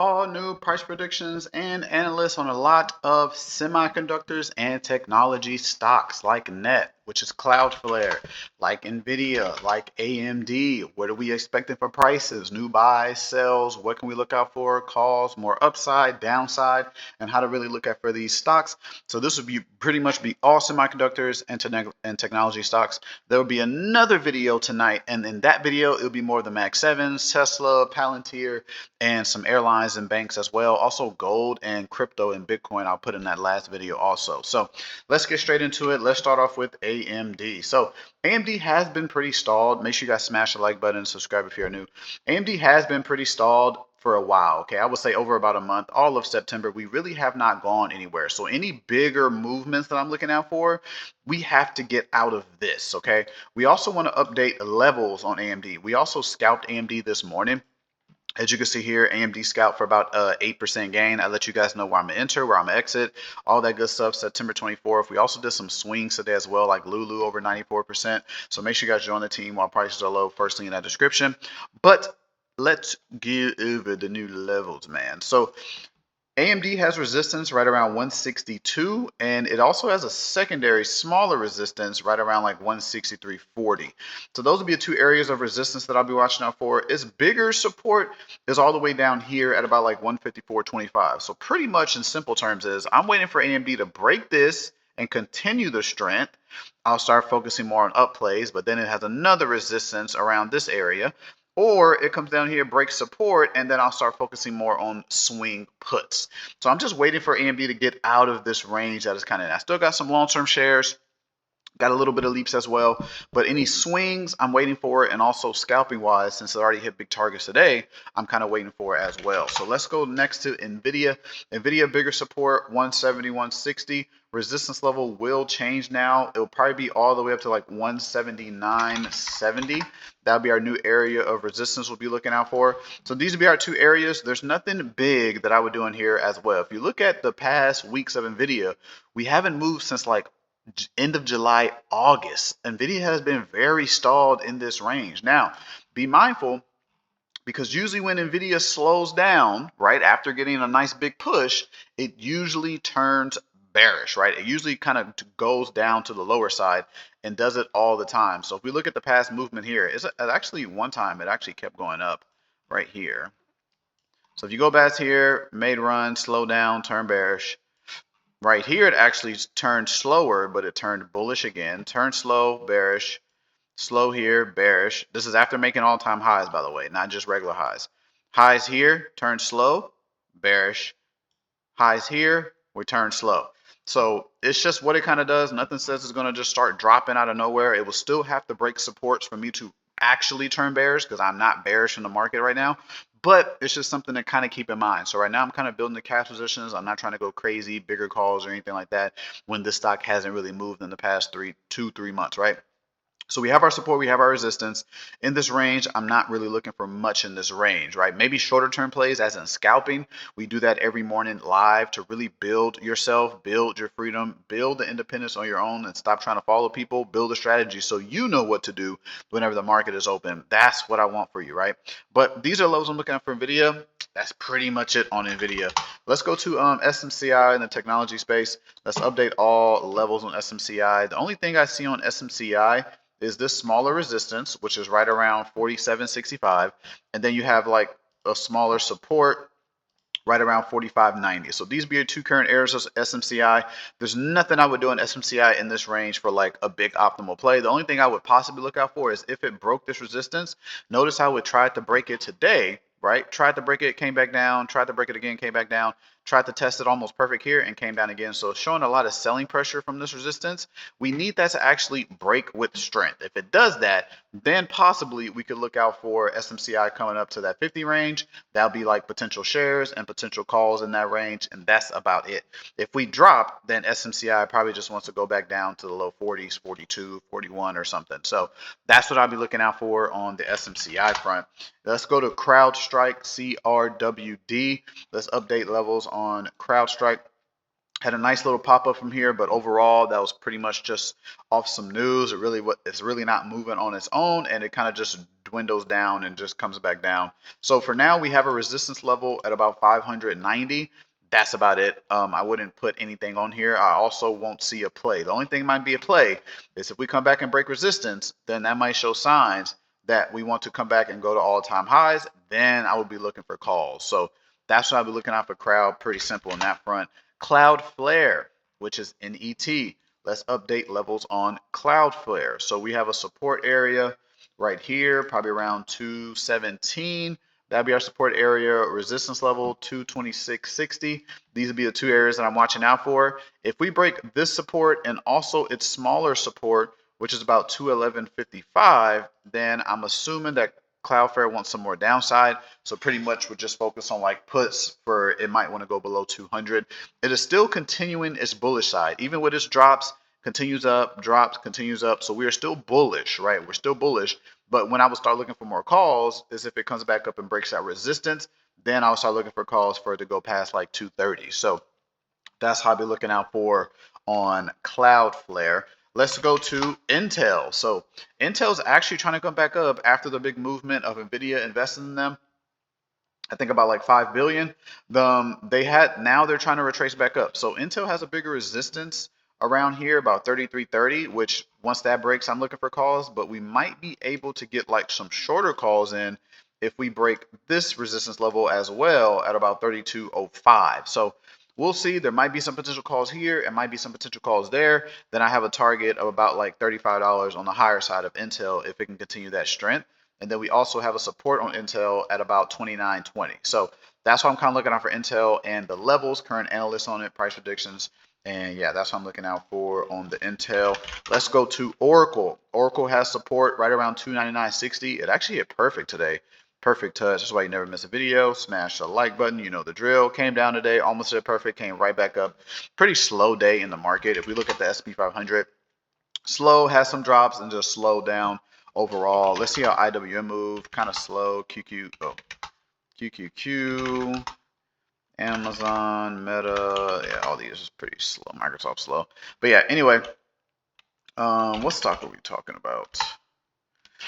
All new price predictions and analysts on a lot of semiconductors and technology stocks like NET, which is Cloudflare, like Nvidia, like AMD. What are we expecting for prices? New buys, sells, what can we look out for? Calls, more upside, downside, and how to really look at for these stocks. So this would be pretty much be all semiconductors and technology stocks. There will be another video tonight, and in that video, it'll be more of the Mag 7s, Tesla, Palantir, and some airlines and banks as well. Also gold and crypto and Bitcoin I'll put in that last video also. So let's get straight into it. Let's start off with AMD. So AMD has been pretty stalled. Make sure you guys smash the like button and subscribe if you're new. AMD has been pretty stalled for a while. Okay, I would say over about a month, all of September, we really have not gone anywhere. So any bigger movements that I'm looking out for, we have to get out of this. Okay, we also want to update levels on AMD. We also scalped AMD this morning. As you can see here, AMD scalp for about 8% gain. I let you guys know where I'm gonna enter, where I'm gonna exit, all that good stuff. September 24th. We also did some swings today as well, like Lulu over 94%. So make sure you guys join the team while prices are low. First link in that description. But let's get over the new levels, man. So AMD has resistance right around 162, and it also has a secondary smaller resistance right around like 163.40. So those will be the two areas of resistance that I'll be watching out for. Its bigger support is all the way down here at about like 154.25. So pretty much in simple terms is I'm waiting for AMD to break this and continue the strength. I'll start focusing more on up plays, but then it has another resistance around this area. Or it comes down here, breaks support, and then I'll start focusing more on swing puts. So I'm just waiting for AMD to get out of this range that is kind of, I still got some long-term shares, got a little bit of leaps as well, but any swings I'm waiting for, and also scalping wise, since it already hit big targets today, I'm kind of waiting for as well. So let's go next to Nvidia. Nvidia bigger support 170, 160. Resistance level will change now. It'll probably be all the way up to like 179.70. That'll be our new area of resistance we'll be looking out for. So these will be our two areas. There's nothing big that I would do in here as well. If you look at the past weeks of Nvidia, we haven't moved since like end of July, August. Nvidia has been very stalled in this range. Now, be mindful, because usually when Nvidia slows down, right, after getting a nice big push, it usually turns bearish, right? It usually kind of goes down to the lower side and does it all the time. So if we look at the past movement here, it's actually one time it actually kept going up right here. So if you go back here, made run, slow down, turn bearish. Right here, it actually turned slower, but it turned bullish again. Turned slow, bearish. Slow here, bearish. This is after making all-time highs, by the way, not just regular highs. Highs here, turned slow, bearish. Highs here, we turn slow. So it's just what it kind of does. Nothing says it's going to just start dropping out of nowhere. It will still have to break supports for me to actually turn bearish, because I'm not bearish in the market right now. But it's just something to kind of keep in mind. So right now I'm kind of building the cash positions. I'm not trying to go crazy, bigger calls or anything like that when this stock hasn't really moved in the past 3 months, right? So we have our support, we have our resistance. In this range, I'm not really looking for much in this range, right? Maybe shorter term plays as in scalping. We do that every morning live to really build yourself, build your freedom, build the independence on your own, and stop trying to follow people, build a strategy so you know what to do whenever the market is open. That's what I want for you, right? But these are levels I'm looking at for Nvidia. That's pretty much it on Nvidia. Let's go to SMCI in the technology space. Let's update all levels on SMCI. The only thing I see on SMCI is this smaller resistance, which is right around 47.65, and then you have like a smaller support right around 45.90. So these be your two current areas of SMCI. There's nothing I would do in SMCI in this range for like a big optimal play. The only thing I would possibly look out for is if it broke this resistance. Notice how it tried to break it today, right? Tried to break it, came back down, tried to break it again, came back down, tried to test it almost perfect here and came down again. So showing a lot of selling pressure from this resistance. We need that to actually break with strength. If it does that, then possibly we could look out for SMCI coming up to that 50 range. That'll be like potential shares and potential calls in that range, and that's about it. If we drop, then SMCI probably just wants to go back down to the low 40s, 42, 41 or something. So that's what I'll be looking out for on the SMCI front. Let's go to CrowdStrike, CRWD. Let's update levels on CrowdStrike. Had a nice little pop up from here, but overall that was pretty much just off some news. It's really not moving on its own, and it kind of just dwindles down and just comes back down. So for now, we have a resistance level at about 590. That's about it. I wouldn't put anything on here. I also won't see a play. The only thing might be a play is if we come back and break resistance, then that might show signs that we want to come back and go to all-time highs. Then I would be looking for calls. So that's what I'll be looking out for. Crowd, pretty simple on that front. Cloudflare, which is NET. Let's update levels on Cloudflare. So we have a support area right here, probably around 217. That'd be our support area. Resistance level 226.60. These would be the two areas that I'm watching out for. If we break this support and also its smaller support, which is about 211.55, then I'm assuming that Cloudflare wants some more downside. So pretty much we're just focused on like puts for it might want to go below 200. It is still continuing its bullish side. Even with its drops, continues up, drops, continues up. So we are still bullish, right? We're still bullish. But when I would start looking for more calls is if it comes back up and breaks that resistance, then I'll start looking for calls for it to go past like 230. So that's how I'll be looking out for on Cloudflare. Let's go to Intel. So Intel's actually trying to come back up after the big movement of Nvidia investing in them. I think about like 5 billion. Now they're trying to retrace back up. So Intel has a bigger resistance around here, about 33.30, which once that breaks, I'm looking for calls, but we might be able to get like some shorter calls in if we break this resistance level as well at about 32.05. So we'll see. There might be some potential calls here. It might be some potential calls there. Then I have a target of about like $35 on the higher side of Intel if it can continue that strength. And then we also have a support on Intel at about 29.20. So that's what I'm kind of looking out for Intel and the levels, current analysts on it, price predictions. And yeah, that's what I'm looking out for on the Intel. Let's go to Orcl. Orcl has support right around 299.60. It actually hit perfect today. Perfect touch. That's why you never miss a video. Smash the like button. You know the drill. Came down today, almost hit perfect. Came right back up. Pretty slow day in the market. If we look at the SP 500, slow, has some drops and just slow down overall. Let's see how IWM move. Kind of slow. 𝐾𝐭, Amazon, Meta. Yeah, all these is pretty slow. Microsoft slow. But yeah, anyway, what stock are we talking about?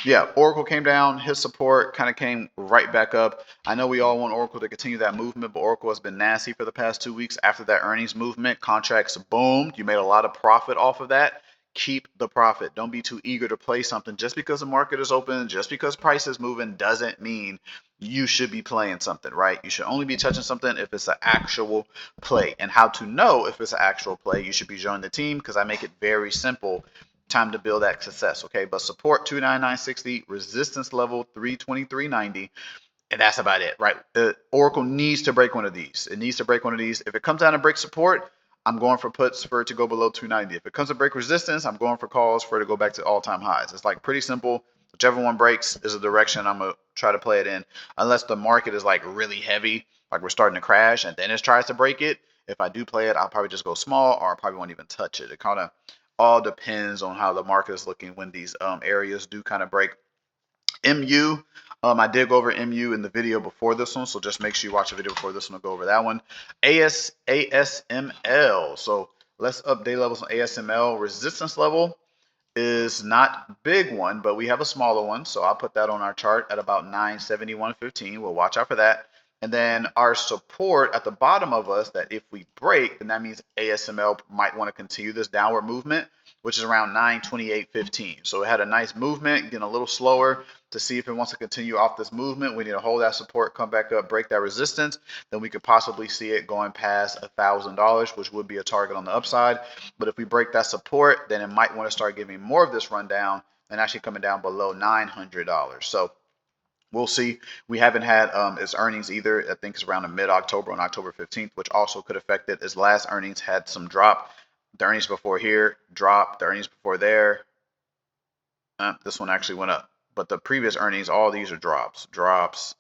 Yeah, Orcl came down, his support kind of came right back up. I know we all want Orcl to continue that movement, but Orcl has been nasty for the past 2 weeks after that earnings movement. Contracts boomed. You made a lot of profit off of that. Keep the profit. Don't be too eager to play something. Just because the market is open, just because price is moving doesn't mean you should be playing something, right? You should only be touching something if it's an actual play. And how to know if it's an actual play, you should be joining the team because I make it very simple. Time to build that success, okay? But support 299.60, resistance level 323.90, and that's about it, right? Orcl needs to break one of these. It needs to break one of these. If it comes down to break support, I'm going for puts for it to go below 290. If it comes to break resistance, I'm going for calls for it to go back to all-time highs. It's like pretty simple. Whichever one breaks is the direction I'm going to try to play it in, unless the market is like really heavy, like we're starting to crash, and then it tries to break it. If I do play it, I'll probably just go small, or I probably won't even touch it. It kind of all depends on how the market is looking when these areas do kind of break. MU, I did go over MU in the video before this one, so just make sure you watch the video before this one to go over that one. ASML, so let's update levels on ASML. Resistance level is not big one, but we have a smaller one, so I'll put that on our chart at about 971.15. We'll watch out for that. And then our support at the bottom of us, that if we break, then that means ASML might want to continue this downward movement, which is around 928.15. So it had a nice movement, getting a little slower to see if it wants to continue off this movement. We need to hold that support, come back up, break that resistance. Then we could possibly see it going past $1,000, which would be a target on the upside. But if we break that support, then it might want to start giving more of this rundown and actually coming down below $900. So we'll see. We haven't had its earnings either. I think it's around mid-October on October 15th, which also could affect it. Its last earnings had some drop. The earnings before here dropped. The earnings before there, this one actually went up. But the previous earnings, all these are drops. Drops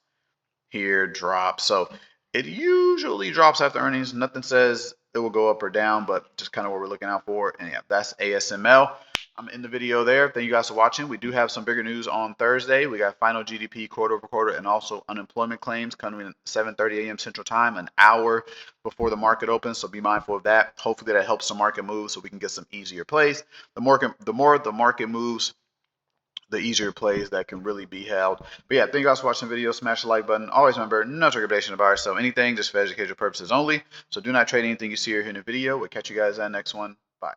here, drops. So it usually drops after earnings. Nothing says it will go up or down, but just kind of what we're looking out for. And yeah, that's ASML. I'm in the video there. Thank you guys for watching. We do have some bigger news on Thursday. We got final GDP quarter over quarter and also unemployment claims coming in 7:30 a.m. Central Time, an hour before the market opens. So be mindful of that. Hopefully that helps the market move so we can get some easier plays. The more the market moves, the easier plays that can really be held. But yeah, thank you guys for watching the video. Smash the like button. Always remember, no recommendation of ours. So anything just for educational purposes only. So do not trade anything you see or hear in the video. We'll catch you guys in the next one. Bye.